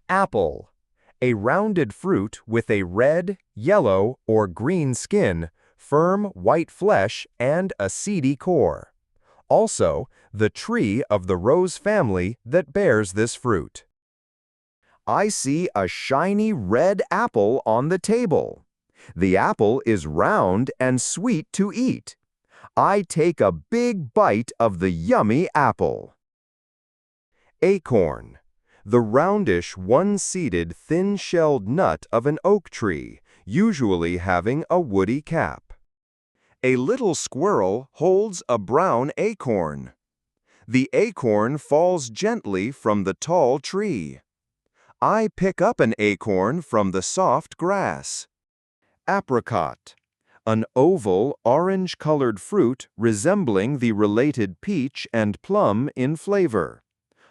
Apple. A rounded fruit with a red, yellow, or green skin, firm white flesh, and a seedy core. Also, the tree of the rose family that bears this fruit. I see a shiny red apple on the table. The apple is round and sweet to eat. I take a big bite of the yummy apple. Acorn. The roundish, one-seeded, thin-shelled nut of an oak tree, usually having a woody cap. A little squirrel holds a brown acorn. The acorn falls gently from the tall tree. I pick up an acorn from the soft grass. Apricot. An oval, orange-colored fruit resembling the related peach and plum in flavor.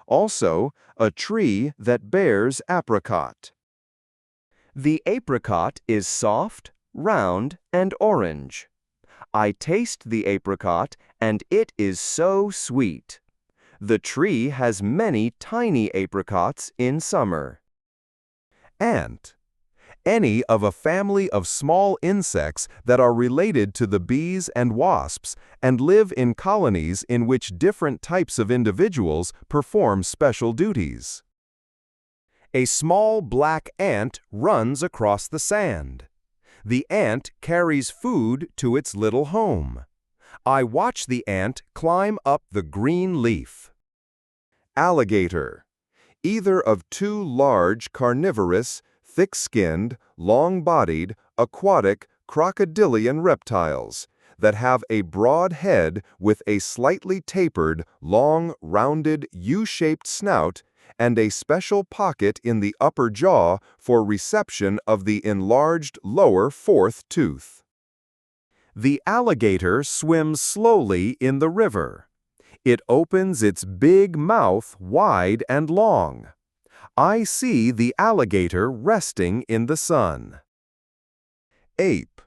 Also, a tree that bears apricot. The apricot is soft, round, and orange. I taste the apricot, and it is so sweet. The tree has many tiny apricots in summer. Ant. Any of a family of small insects that are related to the bees and wasps and live in colonies in which different types of individuals perform special duties. A small black ant runs across the sand. The ant carries food to its little home. I watch the ant climb up the green leaf. Alligator. Either of two large carnivorous, thick-skinned, long-bodied, aquatic, crocodilian reptiles that have a broad head with a slightly tapered, long, rounded, U-shaped snout and a special pocket in the upper jaw for reception of the enlarged lower fourth tooth. The alligator swims slowly in the river. It opens its big mouth wide and long. I see the alligator resting in the sun. Ape.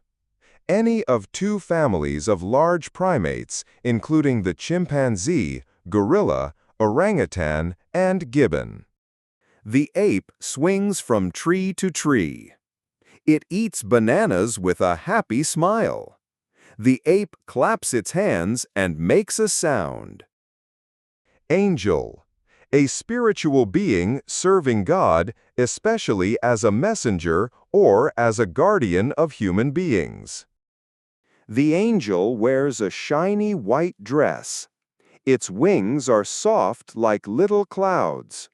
Any of two families of large primates, including the chimpanzee, gorilla, orangutan, and gibbon. The ape swings from tree to tree. It eats bananas with a happy smile. The ape claps its hands and makes a sound. Angel. A spiritual being serving God, especially as a messenger or as a guardian of human beings. The angel wears a shiny white dress. Its wings are soft like little clouds.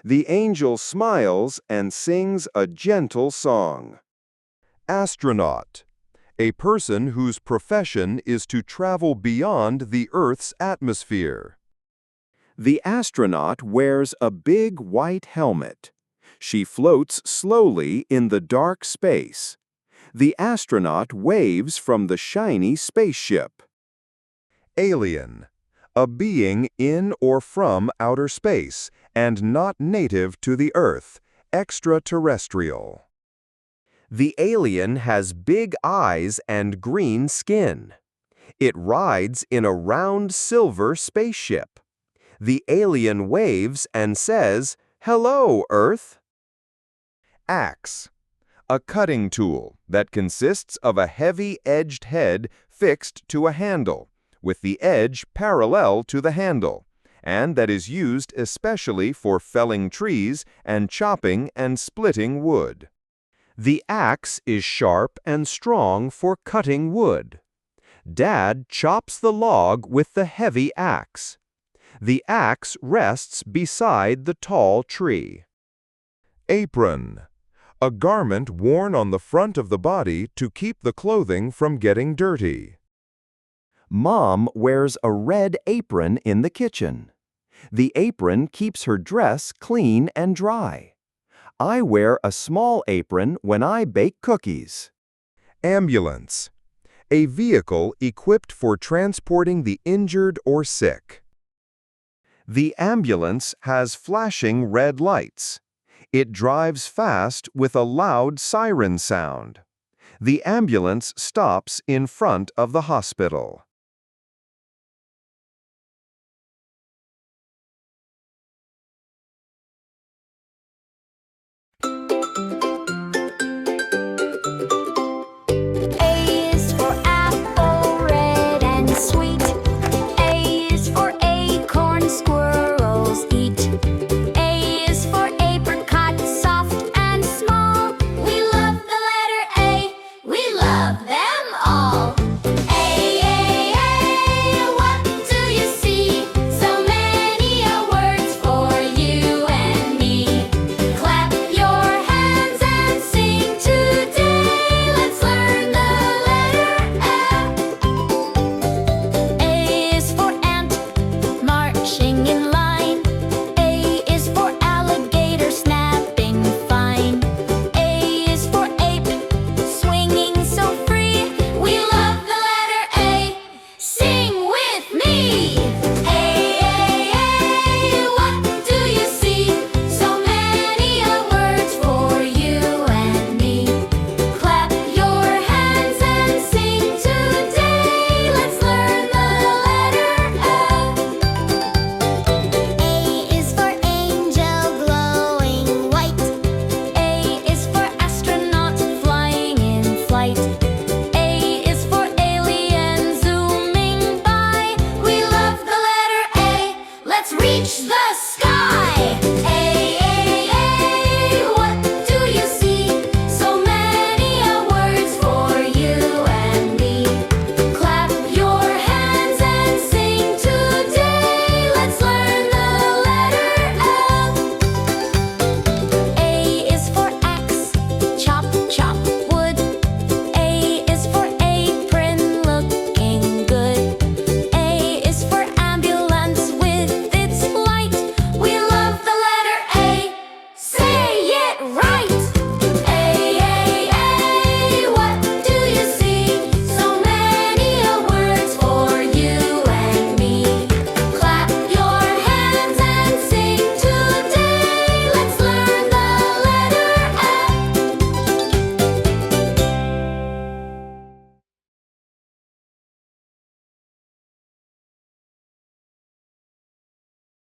The angel smiles and sings a gentle song. Astronaut. A person whose profession is to travel beyond the Earth's atmosphere. The astronaut wears a big white helmet. She floats slowly in the dark space. The astronaut waves from the shiny spaceship. Alien. A being in or from outer space and not native to the Earth, extraterrestrial. The alien has big eyes and green skin. It rides in a round silver spaceship. The alien waves and says, "Hello, Earth." Axe. A cutting tool that consists of a heavy-edged head fixed to a handle, with the edge parallel to the handle, and that is used especially for felling trees and chopping and splitting wood. The axe is sharp and strong for cutting wood. Dad chops the log with the heavy axe. The axe rests beside the tall tree. Apron. A garment worn on the front of the body to keep the clothing from getting dirty. Mom wears a red apron in the kitchen. The apron keeps her dress clean and dry. I wear a small apron when I bake cookies. Ambulance. A vehicle equipped for transporting the injured or sick. The ambulance has flashing red lights. It drives fast with a loud siren sound. The ambulance stops in front of the hospital.